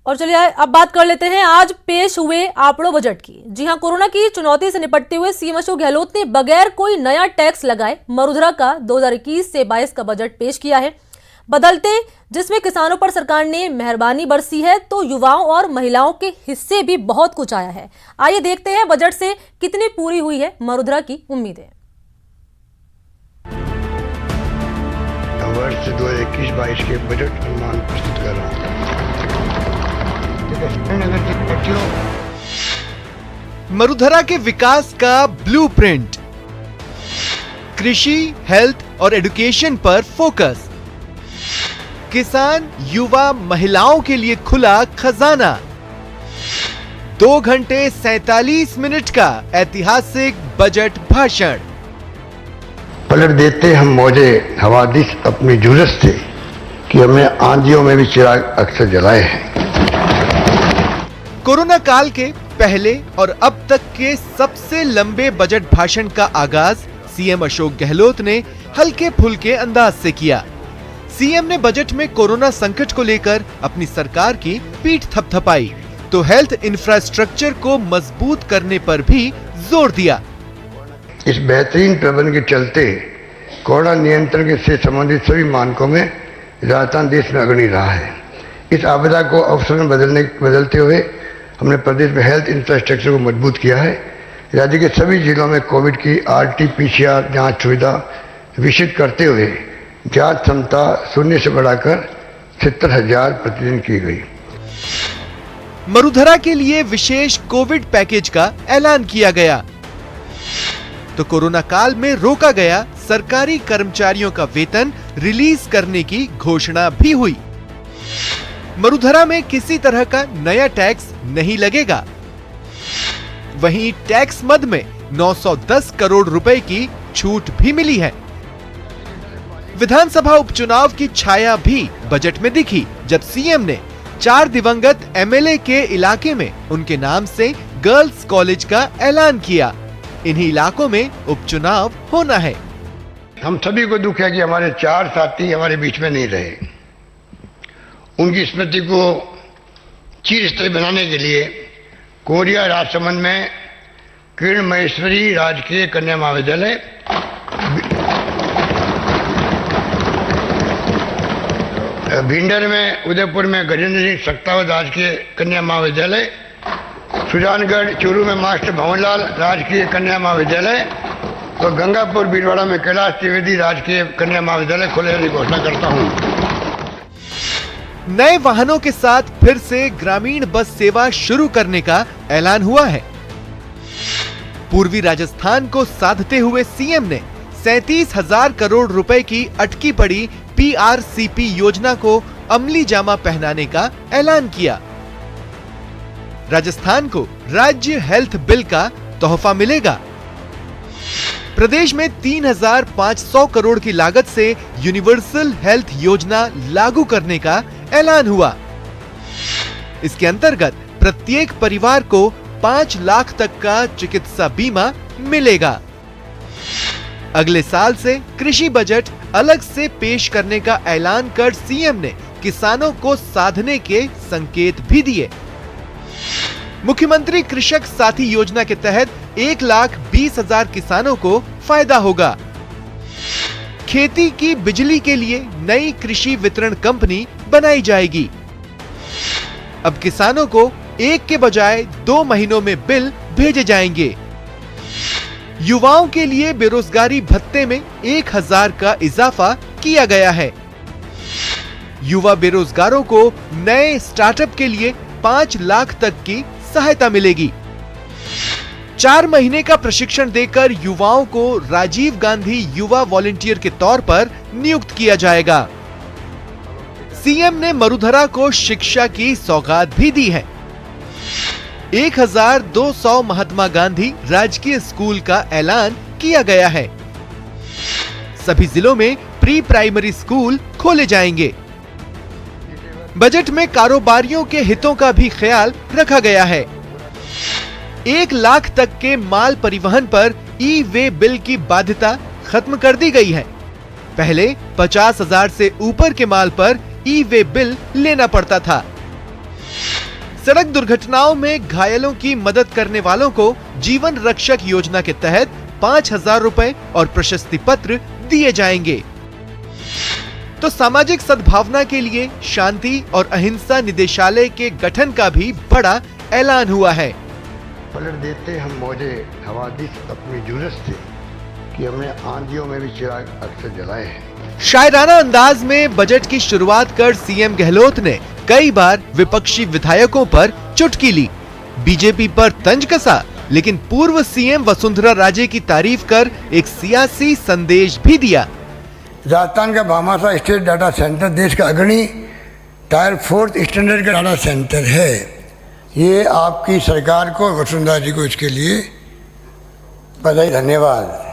और चलिए अब बात कर लेते हैं आज पेश हुए आंकड़ों बजट की। जी हां, कोरोना की चुनौती से निपटते हुए सीएम अशोक गहलोत ने बगैर कोई नया टैक्स लगाए मरुधरा का 2021 से 22 का बजट पेश किया है। बदलते जिसमें किसानों पर सरकार ने मेहरबानी बरसी है तो युवाओं और महिलाओं के हिस्से भी बहुत कुछ आया है। आइए देखते हैं बजट से कितनी पूरी हुई है मरुधरा की उम्मीदें। वर्ष 2021-22 के बजट अनुमान प्रस्तुत कर रहा हूँ। मरुधरा के विकास का ब्लूप्रिंट, कृषि, हेल्थ और एजुकेशन पर फोकस, किसान, युवा, महिलाओं के लिए खुला खजाना, 2 घंटे 47 मिनट का ऐतिहासिक बजट भाषण। पलट देते हम मौजे हवादिस अपनी जुलूस से कि हमने आंधियों में भी चिराग अक्सर जलाए हैं। कोरोना काल के पहले और अब तक के सबसे लंबे बजट भाषण का आगाज सीएम अशोक गहलोत ने हल्के फुल्के अंदाज से किया। सीएम ने बजट में कोरोना संकट को लेकर अपनी सरकार की पीठ थपथपाई तो हेल्थ इंफ्रास्ट्रक्चर को मजबूत करने पर भी जोर दिया। इस बेहतरीन प्रबंधन के चलते कोरोना नियंत्रण से संबंधित सभी मानकों में राजस्थान देश में अग्रणी रहा है। इस आपदा को अवसर में बदलते हुए हमने प्रदेश में हेल्थ इंफ्रास्ट्रक्चर को मजबूत किया है। राज्य के सभी जिलों में कोविड की RT-PCR जांच सुविधा विकसित करते हुए जांच क्षमता 0 से बढ़ाकर 70,000 प्रतिदिन की गई। मरुधरा के लिए विशेष कोविड पैकेज का ऐलान किया गया तो कोरोना काल में रोका गया सरकारी कर्मचारियों का वेतन रिलीज करने की घोषणा भी हुई। मरुधरा में किसी तरह का नया टैक्स नहीं लगेगा। वहीं टैक्स मद में 910 करोड़ रुपए की छूट भी मिली है। विधानसभा उपचुनाव की छाया भी बजट में दिखी जब सीएम ने 4 दिवंगत MLA के इलाके में उनके नाम से गर्ल्स कॉलेज का ऐलान किया। इन्हीं इलाकों में उपचुनाव होना है। हम सभी को दुख है कि हमारे 4 साथी हमारे बीच में नहीं रहे। उनकी स्मृति को चिरस्थायी बनाने के लिए कोरिया राजसमंद में किरण महेश्वरी राजकीय कन्या महाविद्यालय, भिंडर में उदयपुर में गजेंद्र सिंह सक्तावत राजकीय कन्या महाविद्यालय, सुजानगढ़ चूरू में मास्टर भवनलाल राजकीय कन्या महाविद्यालय और गंगापुर भीलवाड़ा में कैलाश त्रिवेदी राजकीय कन्या महाविद्यालय खोलने की घोषणा करता हूं। नए वाहनों के साथ फिर से ग्रामीण बस सेवा शुरू करने का ऐलान हुआ है। पूर्वी राजस्थान को साधते हुए सीएम ने 37,000 करोड़ रुपए की अटकी पड़ी PRCP योजना को अमली जामा पहनाने का ऐलान किया। राजस्थान को राज्य हेल्थ बिल का तोहफा मिलेगा। प्रदेश में 3,500 करोड़ की लागत से यूनिवर्सल हेल्थ योजना लागू करने का ऐलान हुआ। इसके अंतर्गत प्रत्येक परिवार को 5 लाख तक का चिकित्सा बीमा मिलेगा। अगले साल से कृषि बजट अलग से पेश करने का ऐलान कर सीएम ने किसानों को साधने के संकेत भी दिए। मुख्यमंत्री कृषक साथी योजना के तहत 1,20,000 किसानों को फायदा होगा। खेती की बिजली के लिए नई कृषि वितरण कंपनी बनाई जाएगी। अब किसानों को 1 के बजाय 2 महीनों में बिल भेजे जाएंगे। युवाओं के लिए बेरोजगारी भत्ते में 1,000 का इजाफा किया गया है। युवा बेरोजगारों को नए स्टार्टअप के लिए 5 लाख तक की सहायता मिलेगी। 4 महीने का प्रशिक्षण देकर युवाओं को राजीव गांधी युवा वॉलंटियर के तौर पर नियुक्त किया जाएगा। सीएम ने मरुधरा को शिक्षा की सौगात भी दी है। 1,200 महात्मा गांधी राजकीय स्कूल का ऐलान किया गया है। सभी जिलों में प्री प्राइमरी स्कूल खोले जाएंगे। बजट में कारोबारियों के हितों का भी ख्याल रखा गया है। 1 लाख तक के माल परिवहन पर ई-वे बिल की बाध्यता खत्म कर दी गई है। पहले 50,000 से ऊपर के माल पर ई-वे बिल लेना पड़ता था। सड़क दुर्घटनाओं में घायलों की मदद करने वालों को जीवन रक्षक योजना के तहत 5,000 रुपए और प्रशस्ति पत्र दिए जाएंगे। तो सामाजिक सद्भावना के लिए शांति और अहिंसा निदेशालय के गठन का भी बड़ा ऐलान हुआ है। पलट देते हम मौजे हवादिस अपनी जुर्रत से कि हमने आंधियों में भी चिराग अक्सर जलाए हैं। शायराना अंदाज में बजट की शुरुआत कर सीएम गहलोत ने कई बार विपक्षी विधायकों पर चुटकी ली, बीजेपी पर तंज कसा, लेकिन पूर्व सीएम वसुंधरा राजे की तारीफ कर एक सियासी संदेश भी दिया। राजस्थान का भामाशाह स्टेट डाटा सेंटर देश का अग्रणी टायर 4th स्टैंडर्ड का डाटा सेंटर है। ये आपकी सरकार को, वसुंधरा जी को इसके लिए बधाई, धन्यवाद।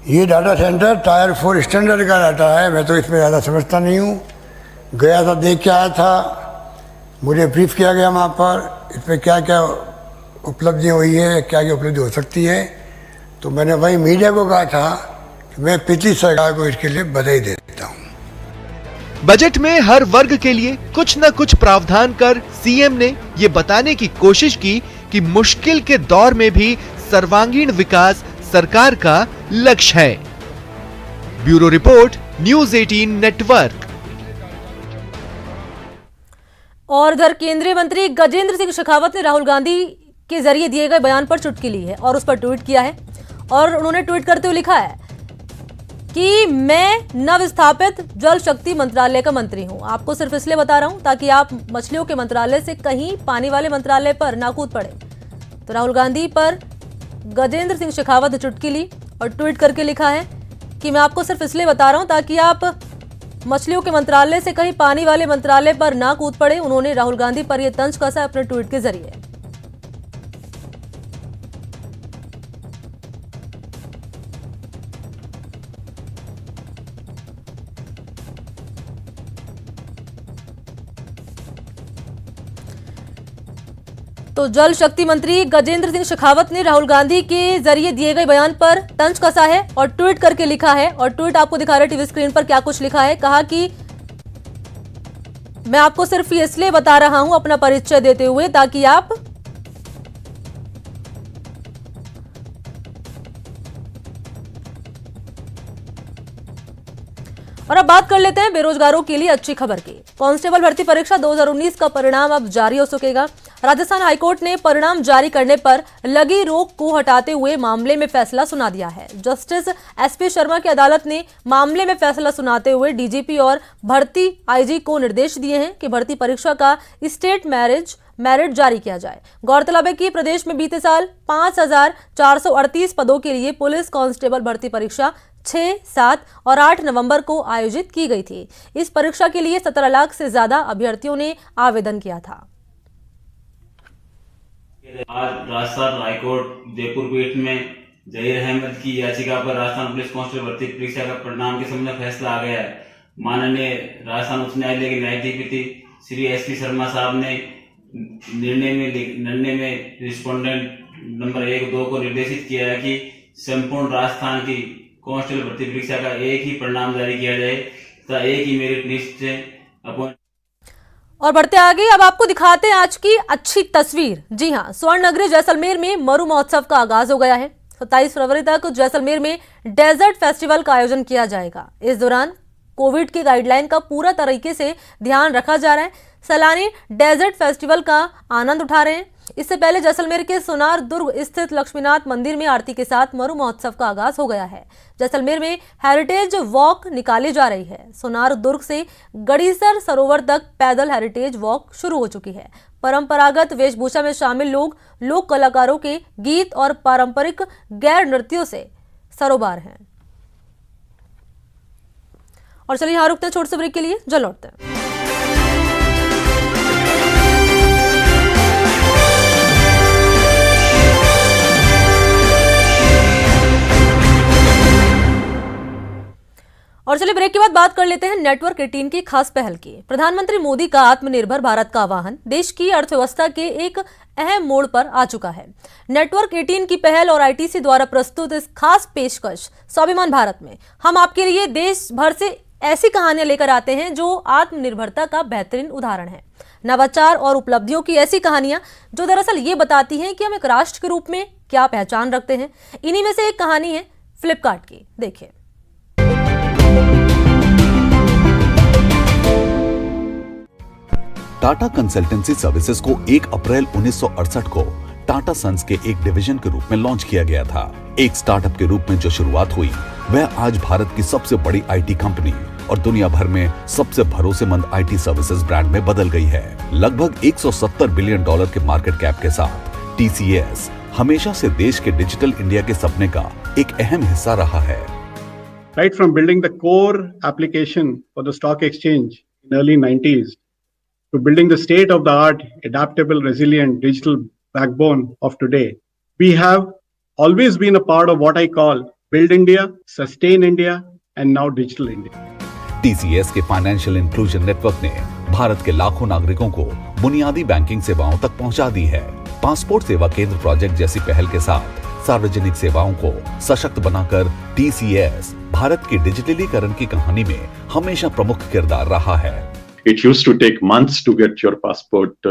ये डाटा सेंटर टायर 4 स्टैंडर्ड का डाटा है। मैं तो इसमें ज़्यादा समझता नहीं हूँ, गया था, देख के आया था, मुझे ब्रीफ किया गया वहाँ पर इसमें क्या क्या उपलब्धियाँ हुई है, क्या क्या उपलब्धि हो सकती है। तो मैंने वही मीडिया को कहा था कि मैं पिछली सरकार को इसके लिए बधाई देता हूँ। बजट में हर वर्ग के लिए कुछ न कुछ प्रावधान कर सीएम ने ये बताने की कोशिश की कि मुश्किल के दौर में भी सर्वांगीण विकास सरकार का लक्ष्य है। Bureau report, news 18 network. और इधर केंद्रीय मंत्री गजेंद्र सिंह शेखावत ने राहुल गांधी के जरिए दिए गए बयान पर चुटकी ली है और उस पर ट्वीट किया है। और उन्होंने ट्वीट करते हुए लिखा है कि मैं नवस्थापित जल शक्ति मंत्रालय का मंत्री हूं। आपको सिर्फ इसलिए बता रहा हूं ताकि आप मछलियों के मंत्रालय से कहीं पानी वाले मंत्रालय पर ना कूद पड़े। तो राहुल गांधी पर गजेंद्र सिंह शेखावत ने चुटकी ली और ट्वीट करके लिखा है कि मैं आपको सिर्फ इसलिए बता रहा हूं ताकि आप मछलियों के मंत्रालय से कहीं पानी वाले मंत्रालय पर ना कूद पड़े। उन्होंने राहुल गांधी पर यह तंज कसा अपने ट्वीट के जरिए। तो जल शक्ति मंत्री गजेंद्र सिंह शेखावत ने राहुल गांधी के जरिए दिए गए बयान पर तंज कसा है और ट्वीट करके लिखा है। और ट्वीट आपको दिखा रहे टीवी स्क्रीन पर क्या कुछ लिखा है। कहा कि मैं आपको सिर्फ इसलिए बता रहा हूं अपना परिचय देते हुए ताकि आप और अब बात कर लेते हैं बेरोजगारों के लिए अच्छी खबर की। कांस्टेबल भर्ती परीक्षा 2019 का परिणाम अब जारी हो सकेगा। राजस्थान हाईकोर्ट ने परिणाम जारी करने पर लगी रोक को हटाते हुए मामले में फैसला सुना दिया है। जस्टिस एसपी शर्मा की अदालत ने मामले में फैसला सुनाते हुए डीजीपी और भर्ती आईजी को निर्देश दिए हैं कि भर्ती परीक्षा का स्टेट मेरिट जारी किया जाए। गौरतलब है कि प्रदेश में बीते साल 5,438 पदों के लिए पुलिस कांस्टेबल भर्ती परीक्षा 6, 7 और 8 नवंबर को आयोजित की गई थी। इस परीक्षा के लिए 17 लाख से ज्यादा अभ्यर्थियों ने आवेदन किया था। आज राजस्थान हाईकोर्ट जयपुर पीठ में जहीर अहमद की याचिका पर राजस्थान पुलिस कांस्टेबल भर्ती परीक्षा का परिणाम के संबंध में फैसला आ गया है। माननीय राजस्थान उच्च न्यायालय के न्यायाधीश श्री एसपी शर्मा साहब ने निर्णय में रिस्पोंडेंट नंबर 1-2 को निर्देशित किया है कि संपूर्ण राजस्थान की कांस्टेबल भर्ती परीक्षा का एक ही परिणाम जारी किया जाए तथा एक ही मेरिट लिस्ट से अपॉइंट। और बढ़ते आगे, अब आपको दिखाते हैं आज की अच्छी तस्वीर। जी हां, स्वर्ण नगरी जैसलमेर में मरु महोत्सव का आगाज हो गया है। 27 फरवरी तक जैसलमेर में डेजर्ट फेस्टिवल का आयोजन किया जाएगा। इस दौरान कोविड के गाइडलाइन का पूरा तरीके से ध्यान रखा जा रहा है। सैलानी डेजर्ट फेस्टिवल का आनंद उठा रहे हैं। इससे पहले जैसलमेर के सोनार दुर्ग स्थित लक्ष्मीनाथ मंदिर में आरती के साथ मरु महोत्सव का आगाज हो गया है। जैसलमेर में हेरिटेज वॉक निकाली जा रही है। सोनार दुर्ग से गड़ीसर सरोवर तक पैदल हेरिटेज वॉक शुरू हो चुकी है। परंपरागत वेशभूषा में शामिल लोग लोक कलाकारों के गीत और पारंपरिक गैर नृत्यों से सरोबार हैं। और चलिए यहाँ रुकते हैं छोटे से ब्रेक के लिए, जल्द लौटते हैं। और चलिए ब्रेक के बाद बात कर लेते हैं नेटवर्क 18 की खास पहल की। प्रधानमंत्री मोदी का आत्मनिर्भर भारत का आह्वान देश की अर्थव्यवस्था के एक अहम मोड़ पर आ चुका है। नेटवर्क 18 की पहल और आईटीसी द्वारा प्रस्तुत इस खास पेशकश स्वाभिमान भारत में हम आपके लिए देश भर से ऐसी कहानियां लेकर आते हैं जो आत्मनिर्भरता का बेहतरीन उदाहरण है। नवाचार और उपलब्धियों की ऐसी कहानियां जो दरअसल ये बताती हैं कि हम एक राष्ट्र के रूप में क्या पहचान रखते हैं। इन्हीं में से एक कहानी है फ्लिपकार्ट की। देखिए। टाटा कंसल्टेंसी सर्विसेज को 1 अप्रैल 1968 को टाटा सन्स के एक डिवीजन के रूप में लॉन्च किया गया था। एक स्टार्टअप के रूप में जो शुरुआत हुई वह आज भारत की सबसे बड़ी आईटी कंपनी और दुनिया भर में सबसे भरोसेमंद आईटी सर्विसेज ब्रांड में बदल गई है। लगभग $170 बिलियन के मार्केट कैप के साथ टीसीएस हमेशा से देश के डिजिटल इंडिया के सपने का एक अहम हिस्सा रहा है। Right from building the core application for the stock exchange in early 90s to building the state-of-the-art, adaptable, resilient digital backbone of today, we have always been a part of what I call Build India, Sustain India, and now Digital India. TCS के financial inclusion network ने भारत के लाखों नागरिकों को बुनियादी banking सेवाओं तक पहुंचा दी है। पासपोर्ट सेवा केंद्र प्रोजेक्ट जैसी पहल के साथ सार्वजनिक सेवाओं को सशक्त बनाकर टीसीएस भारत की डिजिटलीकरण की कहानी में हमेशा प्रमुख किरदार रहा है। It used to take months to get your passport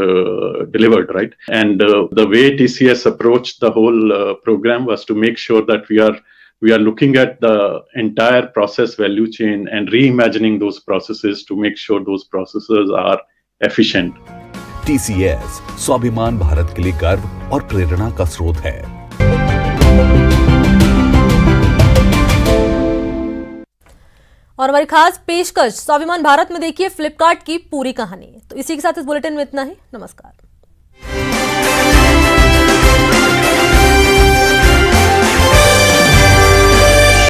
delivered, right? And the way TCS approached the whole program was to make sure that we are looking at the entire process value chain and reimagining those processes to make sure those processes are efficient. TCS स्वाभिमान भारत के लिए गर्व और प्रेरणा का स्रोत है। और हमारी खास पेशकश स्वाभिमान भारत में देखिए फ्लिपकार्ट की पूरी कहानी। तो इसी के साथ इस बुलेटिन में इतना ही। नमस्कार।